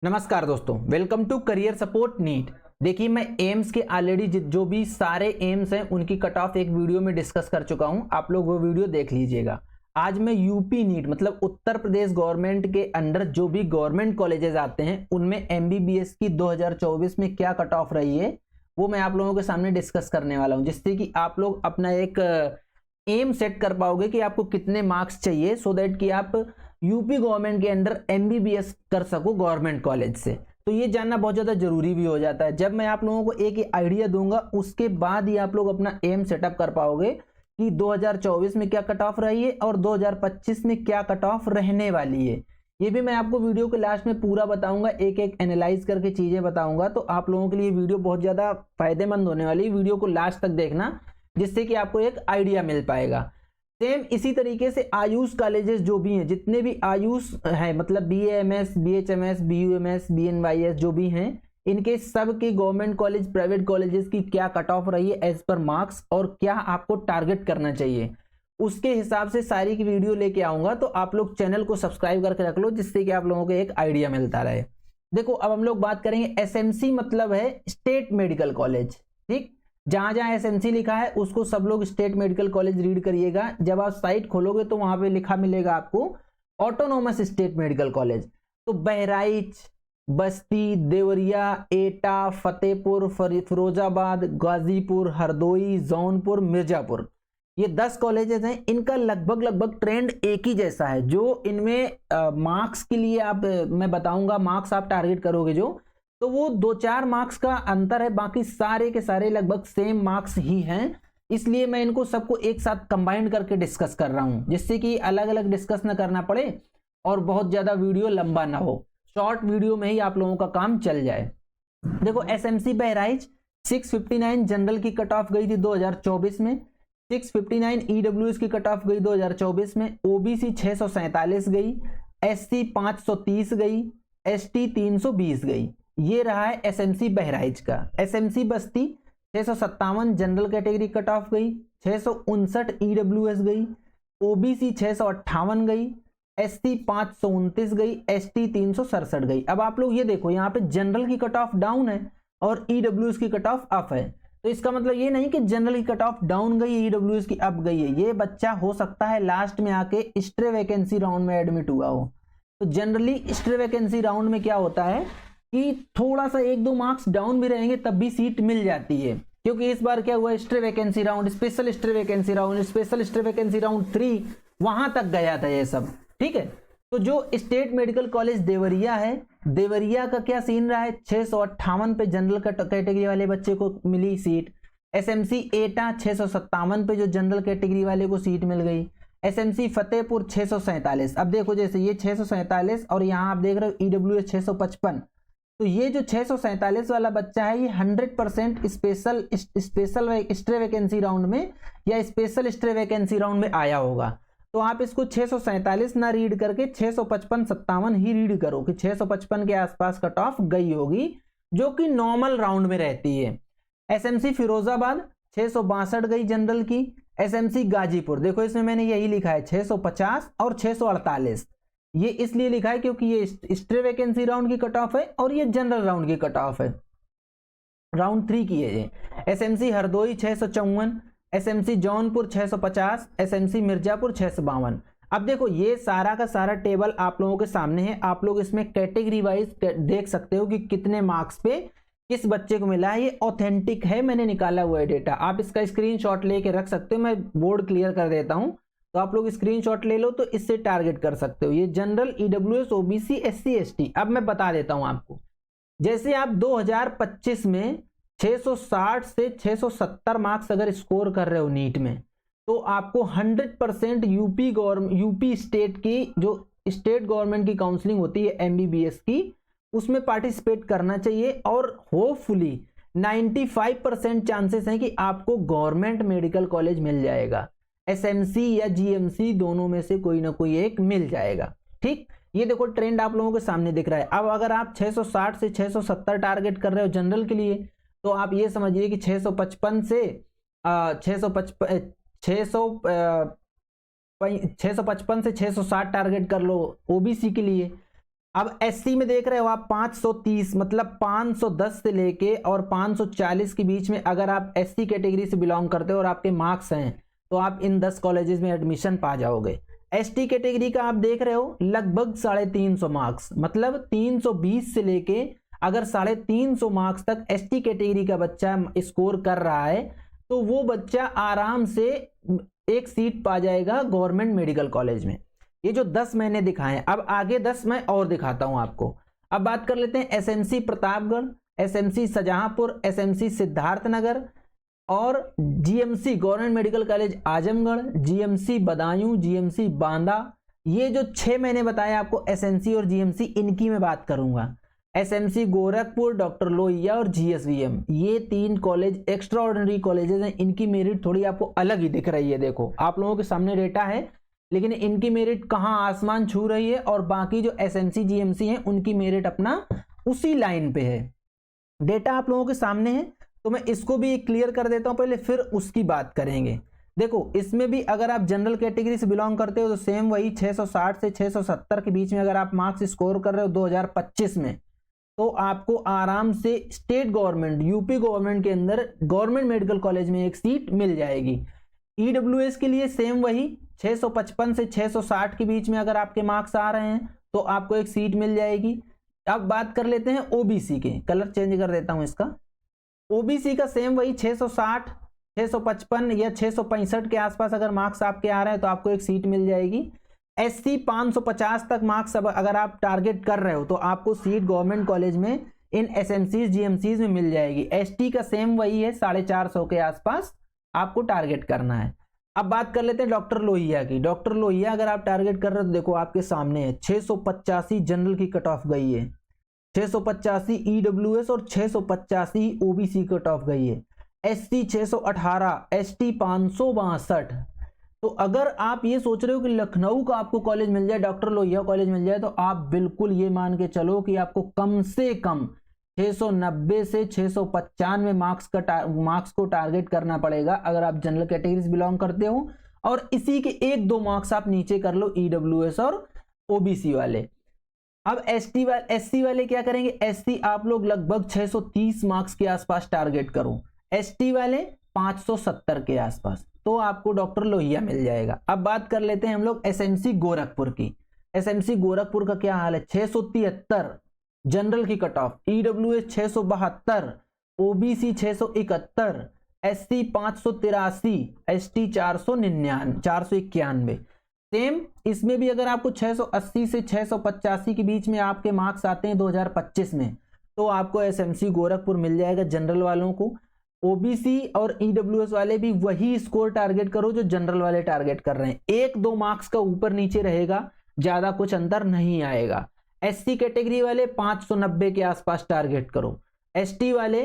नमस्कार दोस्तों, welcome to career support NEET. देखिए, मैं एम्स के ऑलरेडी जो भी सारे एम्स हैं उनकी कट ऑफ एक वीडियो में डिस्कस कर चुका हूं। आप लोग वो वीडियो देख लीजिएगा। आज मैं यूपी नीट मतलब उत्तर प्रदेश गवर्नमेंट के अंडर जो भी गवर्नमेंट कॉलेजेस आते हैं उनमें एमबीबीएस की 2024 में क्या कट ऑफ रही है वो मैं आप लोगों के सामने डिस्कस करने वाला हूं, जिससे कि आप लोग अपना एक एम सेट कर पाओगे कि आपको कितने मार्क्स चाहिए, सो दैट कि आप यूपी गवर्नमेंट के अंडर एमबीबीएस कर सको गवर्नमेंट कॉलेज से। तो ये जानना बहुत ज़्यादा जरूरी भी हो जाता है। जब मैं आप लोगों को एक आइडिया दूंगा उसके बाद ही आप लोग अपना एम सेटअप कर पाओगे कि 2024 में क्या कट ऑफ रही है और 2025 में क्या कट ऑफ रहने वाली है। ये भी मैं आपको वीडियो के लास्ट में पूरा बताऊंगा, एक एक एनालाइज करके चीज़ें बताऊंगा। तो आप लोगों के लिए वीडियो बहुत ज़्यादा फायदेमंद होने वाली है। वीडियो को लास्ट तक देखना, जिससे कि आपको एक आइडिया मिल पाएगा। सेम इसी तरीके से आयुष कॉलेजेस जो भी हैं, जितने भी आयुष हैं मतलब बीएएमएस, बीएचएमएस, बीयूएमएस, बीएनवाईएस जो भी हैं, इनके सब के गवर्नमेंट कॉलेज, प्राइवेट कॉलेजेस की क्या कट ऑफ रही है एज पर मार्क्स और क्या आपको टारगेट करना चाहिए, उसके हिसाब से सारी की वीडियो लेके आऊंगा। तो आप लोग चैनल को सब्सक्राइब करके रख लो, जिससे कि आप लोगों को एक आइडिया मिलता रहे। देखो, अब हम लोग बात करेंगे एसएमसी मतलब है स्टेट मेडिकल कॉलेज। ठीक, जहां जहां एसएमसी लिखा है उसको सब लोग स्टेट मेडिकल कॉलेज रीड करिएगा। जब आप साइट खोलोगे तो वहां पे लिखा मिलेगा आपको ऑटोनोमस स्टेट मेडिकल कॉलेज। तो बहराइच, बस्ती, देवरिया, एटा, फतेहपुर, फिरोजाबाद, गाजीपुर, हरदोई, जौनपुर, मिर्जापुर, ये 10 कॉलेजेस हैं। इनका लगभग ट्रेंड एक ही जैसा है। जो इनमें मार्क्स के लिए आप मैं बताऊंगा, मार्क्स आप टारगेट करोगे जो, तो वो 2-4 मार्क्स का अंतर है, बाकी सारे के सारे लगभग सेम मार्क्स ही हैं। इसलिए मैं इनको सबको एक साथ कंबाइन करके डिस्कस कर रहा हूं, जिससे कि अलग अलग डिस्कस ना करना पड़े और बहुत ज्यादा वीडियो लंबा ना हो। शॉर्ट वीडियो में ही आप लोगों का काम चल जाए। देखो, एसएमसी बहराइच 659 जनरल की कट ऑफ गई थी 2024 में, 659 ईडब्ल्यूएस की कट ऑफ गई 2024 में, ओबीसी 647 गई, एससी 530 गई, एसटी 320 गई। ये रहा है एसएमसी बहराइच का। एसएमसी बस्ती 657 जनरल कैटेगरी कट ऑफ गई, 659 ईडब्ल्यूएस गई, ओबीसी 658 गई, एसटी 529 गई, एसटी 367 गई। अब आप लोग ये देखो, यहाँ पे जनरल की कट ऑफ डाउन है और ईडब्ल्यूएस की कट ऑफ अप है। तो इसका मतलब ये नहीं कि जनरल की कट ऑफ डाउन गई, ईडब्ल्यूएस की अप गई है। ये बच्चा हो सकता है लास्ट में आके स्ट्रे वैकेंसी राउंड में एडमिट हुआ हो। तो जनरली स्ट्रे वैकेंसी राउंड में क्या होता है कि थोड़ा सा 1-2 मार्क्स डाउन भी रहेंगे तब भी सीट मिल जाती है। क्योंकि इस बार क्या हुआ, stray vacancy round, special stray vacancy round, special stray vacancy round 3 वहां तक गया था ये सब। ठीक है, तो जो स्टेट मेडिकल कॉलेज देवरिया है, देवरिया का क्या सीन रहा है, 658 पे जनरल कैटेगरी वाले बच्चे को मिली सीट। एसएमसी एटा 657 पे जो जनरल कैटेगरी वाले को सीट मिल गई। एसएमसी फतेहपुर 647। अब देखो, जैसे ये 647 और यहाँ आप देख रहे हो ईडब्ल्यूएस 655। तो ये जो 647 वाला बच्चा है ये 100% स्पेशल स्ट्रे वैकेंसी राउंड में या स्पेशल स्ट्रे वैकेंसी राउंड में आया होगा। तो आप इसको 647 ना रीड करके 655-57 ही रीड करो कि 655 के आसपास कट ऑफ गई होगी, जो कि नॉर्मल राउंड में रहती है। एसएमसी फिरोजाबाद 662 गई जनरल की। एसएमसी गाजीपुर, देखो इसमें मैंने यही लिखा है 650 और 648। ये इसलिए लिखा है क्योंकि ये स्ट्रे वैकेंसी राउंड की कट ऑफ है और ये जनरल राउंड की कट ऑफ है, राउंड 3 की है ये। SMC Hardoi 654, SMC Jaunpur 650, SMC Mirzapur 652। अब देखो, ये सारा का सारा टेबल आप लोगों के सामने है। आप लोग इसमें कैटेगरी वाइज देख सकते हो कि कितने मार्क्स पे किस बच्चे को मिला है। ये ऑथेंटिक है, मैंने निकाला हुआ है डेटा। आप इसका स्क्रीनशॉट लेके रख सकते हो, मैं बोर्ड क्लियर कर देता हूं तो आप लोग स्क्रीनशॉट ले लो, तो इससे टारगेट कर सकते हो। ये general, EWS, OBC, SC, ST. अब मैं बता देता हूं आपको, जैसे आप 2025 में 660 से 670 मार्क्स अगर स्कोर कर रहे हो नीट में, तो आपको 100% यूपी स्टेट की जो स्टेट गवर्नमेंट की काउंसलिंग होती है एमबीबीएस की, उसमें पार्टिसिपेट करना चाहिए। और होपफुली 95% चांसेस हैं कि आपको गवर्नमेंट मेडिकल कॉलेज मिल जाएगा। एसएमसी या जीएमसी दोनों में से कोई ना कोई एक मिल जाएगा। ठीक, ये देखो ट्रेंड आप लोगों के सामने दिख रहा है। अब अगर आप 660 से 670 टारगेट कर रहे हो जनरल के लिए, तो आप ये समझिए कि 655 से 660 टारगेट कर लो ओबीसी के लिए। अब एससी में देख रहे हो आप 530 मतलब 510 से लेके और 540 के बीच में अगर आप एससी कैटेगरी से बिलोंग करते हो और आपके मार्क्स हैं तो आप इन 10 कॉलेजेस में एडमिशन पा जाओगे। एसटी कैटेगरी का आप देख रहे हो लगभग 350 मार्क्स मतलब 320 से लेके अगर 350 मार्क्स तक एसटी कैटेगरी का बच्चा स्कोर कर रहा है तो वो बच्चा आराम से एक सीट पा जाएगा गवर्नमेंट मेडिकल कॉलेज में। ये जो 10 मैंने दिखाए, अब आगे 10 मैं और दिखाता हूं आपको। अब बात कर लेते हैं SMC Pratapgarh, SMC Shahjahanpur, SMC Siddharthnagar और GMC government medical college Azamgarh, GMC Budaun, GMC Banda. ये जो 6 मैंने बताया आपको एसएमसी और जीएमसी, इनकी मैं बात करूंगा। एसएमसी गोरखपुर, डॉक्टर लोहिया और जीएसवीएम, ये 3 कॉलेज एक्स्ट्रा ऑर्डिनरी कॉलेजेस हैं। इनकी मेरिट थोड़ी आपको अलग ही दिख रही है, देखो आप लोगों के सामने डेटा है, लेकिन इनकी मेरिट कहां आसमान छू रही है और बाकी जो एसएमसी जीएमसी हैं उनकी मेरिट अपना उसी लाइन पे है। डेटा आप लोगों के सामने है तो मैं इसको भी क्लियर कर देता हूं पहले, फिर उसकी बात करेंगे। देखो इसमें भी अगर आप जनरल कैटेगरी से बिलोंग करते हो तो सेम वही 660 से 670 के बीच में अगर आप मार्क्स स्कोर कर रहे हो 2025 में तो आपको आराम से स्टेट गवर्नमेंट यूपी गवर्नमेंट के अंदर गवर्नमेंट मेडिकल कॉलेज में एक सीट मिल जाएगी। ईडब्ल्यूएस के लिए सेम वही 655 से 660 के बीच में अगर आपके मार्क्स आ रहे हैं तो आपको एक सीट मिल जाएगी। अब बात कर लेते हैं ओबीसी के, कलर चेंज कर देता हूं इसका। ओबीसी का सेम वही 660, 655 या 665 के आसपास अगर मार्क्स आपके आ रहे हैं तो आपको एक सीट मिल जाएगी। एससी 550 तक मार्क्स अगर आप टारगेट कर रहे हो तो आपको सीट गवर्नमेंट कॉलेज में इन एसएमसीज जीएमसीज में मिल जाएगी। एसटी का सेम वही है 450 के आसपास आपको टारगेट करना है। अब बात कर लेते हैं डॉक्टर लोहिया की। डॉक्टर लोहिया अगर आप टारगेट कर रहे हो तो देखो आपके सामने है 685 जनरल की कट ऑफ गई है, 685 ईडब्ल्यूएस और 685 ओबीसी कट ऑफ गई है। ST 618, ST 562। तो अगर आप ये सोच रहे हो कि लखनऊ का आपको कॉलेज मिल जाए, डॉक्टर लोहिया कॉलेज मिल जाए, तो आप बिल्कुल ये मान के चलो कि आपको कम से कम 690 से 695 मार्क्स को टारगेट करना पड़ेगा अगर आप जनरल कैटेगरी से बिलोंग करते हो, और इसी के 1-2 मार्क्स आप नीचे कर लो ईडब्ल्यूएस और ओबीसी वाले। अब एससी वाले क्या करेंगे? एससी आप लोग लगभग 630 मार्क्स के आसपास टारगेट करो, एसटी वाले 570 के आसपास, तो आपको डॉक्टर लोहिया मिल जाएगा। अब बात कर लेते हैं हम लोग एसएमसी गोरखपुर की। एसएमसी गोरखपुर का क्या हाल है? 673 जनरल की cut off, EWS 672, OBC 671, SC 583, ST 491। Same इसमें भी अगर आपको 680 से 685 के बीच में आपके मार्क्स आते हैं 2025 में तो आपको एसएमसी गोरखपुर मिल जाएगा जनरल वालों को। ओबीसी और ईडब्ल्यूएस वाले भी वही स्कोर टारगेट करो जो जनरल वाले टारगेट कर रहे हैं, 1-2 मार्क्स का ऊपर नीचे रहेगा, ज्यादा कुछ अंतर नहीं आएगा। एससी कैटेगरी वाले 590 के आसपास टारगेट करो, एसटी वाले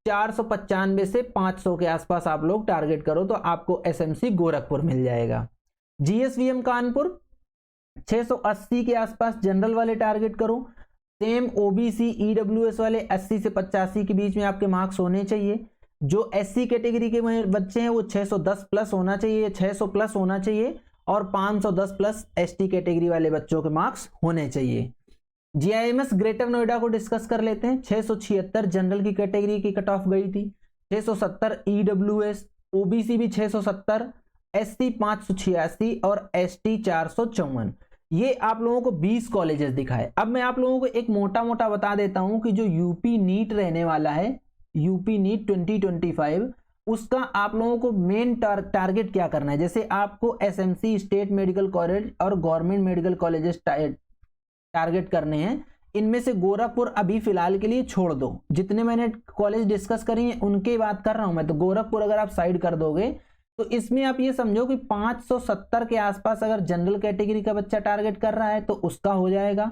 495 से 500 के आसपास आप लोग टारगेट करो तो आपको एसएमसी गोरखपुर मिल जाएगा। जीएसवीएम कानपुर 680 के आसपास जनरल वाले टारगेट करो। सेम ओबीसी ईडब्ल्यूएस वाले 80 से 85 के बीच में आपके मार्क्स होने चाहिए। जो एससी कैटेगरी के बच्चे हैं वो 610 प्लस होना चाहिए, 600 प्लस होना चाहिए, और 510 प्लस एसटी कैटेगरी वाले बच्चों के मार्क्स होने चाहिए। जीआईएमएस ग्रेटर नोएडा को डिस्कस कर लेते हैं। 676 जनरल की कैटेगरी की कट ऑफ गई थी, 670 ईडब्ल्यूएस, ओबीसी भी 670, एससी 586 और एसटी 454। ये आप लोगों को 20 कॉलेजेस दिखाए। अब मैं आप लोगों को एक मोटा मोटा बता देता हूं कि जो यूपी नीट रहने वाला है, यूपी नीट 2025, उसका आप लोगों को मेन टारगेट क्या करना है। जैसे आपको एसएमसी स्टेट मेडिकल कॉलेज और गवर्नमेंट मेडिकल कॉलेजेस टारगेट करने हैं। इनमें से गोरखपुर अभी फिलहाल के लिए छोड़ दो, जितने मैंने कॉलेज डिस्कस करी हैं उनकी बात कर रहा हूं मैं, तो गोरखपुर अगर आप साइड कर दोगे तो इसमें आप ये समझो कि 570 के आसपास अगर जनरल कैटेगरी का बच्चा टारगेट कर रहा है तो उसका हो जाएगा।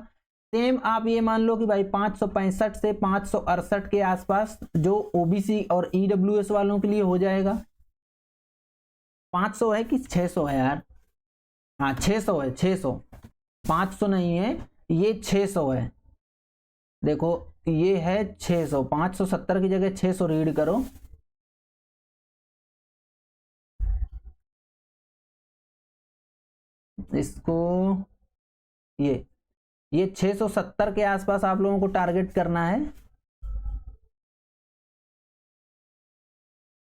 सेम आप ये मान लो कि भाई 565 से 568 के आसपास जो ओबीसी और ईडब्ल्यूएस वालों के लिए हो जाएगा। 500 है कि 600 है यार? हाँ 600 है, 600, 500 नहीं है, ये 600 है। देखो ये है 600, 570 की जगह 600 रीड करो। इसको ये ये 670 के आसपास आप लोगों को टारगेट करना है,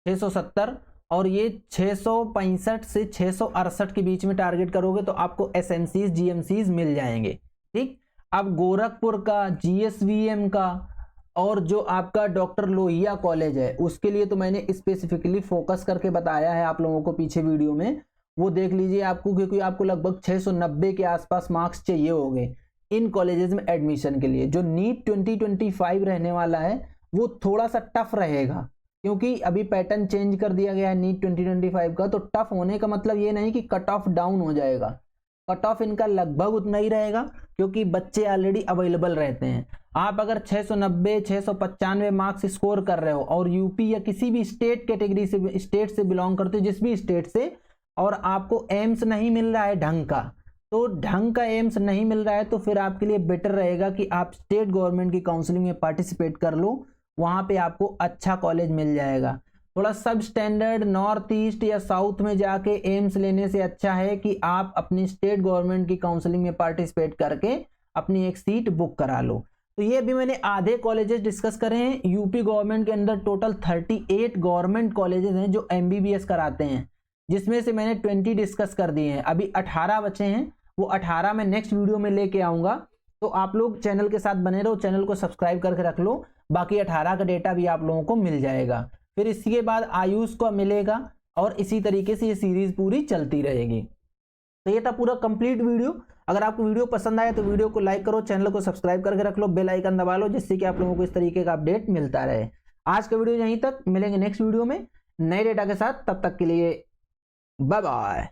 670, और ये 665 से 668 के बीच में टारगेट करोगे तो आपको एसएमसीज जीएमसीज मिल जाएंगे। ठीक, अब गोरखपुर का, जीएसवीएम का और जो आपका डॉक्टर लोहिया कॉलेज है उसके लिए तो मैंने स्पेसिफिकली फोकस करके बताया है आप लोगों को पीछे वीडियो में, वो देख लीजिए आपको, क्योंकि आपको लगभग 690 के आसपास मार्क्स चाहिए होंगे इन कॉलेजेस में एडमिशन के लिए। जो नीट 2025 रहने वाला है वो थोड़ा सा टफ रहेगा, क्योंकि अभी पैटर्न चेंज कर दिया गया है नीट 2025 का। तो टफ होने का मतलब ये नहीं कि कट ऑफ डाउन हो जाएगा, कट ऑफ इनका लगभग उतना ही रहेगा, क्योंकि बच्चे ऑलरेडी अवेलेबल रहते हैं। आप अगर 690 695 मार्क्स स्कोर कर रहे हो और यूपी या किसी भी स्टेट कैटेगरी से, स्टेट से बिलोंग करते हो, जिस भी स्टेट से, और आपको एम्स नहीं मिल रहा है ढंग का, तो ढंग का एम्स नहीं मिल रहा है तो फिर आपके लिए बेटर रहेगा कि आप स्टेट गवर्नमेंट की काउंसलिंग में पार्टिसिपेट कर लो, वहां पे आपको अच्छा कॉलेज मिल जाएगा। थोड़ा सब स्टैंडर्ड नॉर्थ ईस्ट या साउथ में जाके एम्स लेने से अच्छा है कि आप अपनी स्टेट गवर्नमेंट की काउंसलिंग में पार्टिसिपेट करके अपनी एक सीट बुक करा लो। तो ये अभी मैंने आधे कॉलेजेस डिस्कस करे हैं। यूपी गवर्नमेंट के अंदर टोटल 38 गवर्नमेंट कॉलेजेस हैं जो एमबीबीएस कराते हैं, जिसमें से मैंने 20 डिस्कस कर दिए हैं, अभी 18 बचे हैं। वो 18 मैं नेक्स्ट वीडियो में लेके आऊंगा, तो आप लोग चैनल के साथ बने रहो, चैनल को सब्सक्राइब करके रख लो, बाकी 18 का डेटा भी आप लोगों को मिल जाएगा। फिर इसके बाद आयुष को मिलेगा और इसी तरीके से ये सीरीज पूरी चलती रहेगी। तो ये था पूरा कंप्लीट वीडियो। अगर आपको वीडियो पसंद आया तो वीडियो को लाइक करो, चैनल को सब्सक्राइब करके रख लो, बेल आइकन दबा लो, जिससे कि आप लोगों को इस तरीके का अपडेट मिलता रहे। आज का वीडियो यहीं तक, मिलेंगे नेक्स्ट वीडियो में नए डेटा के साथ, तब तक के लिए बाय बाय।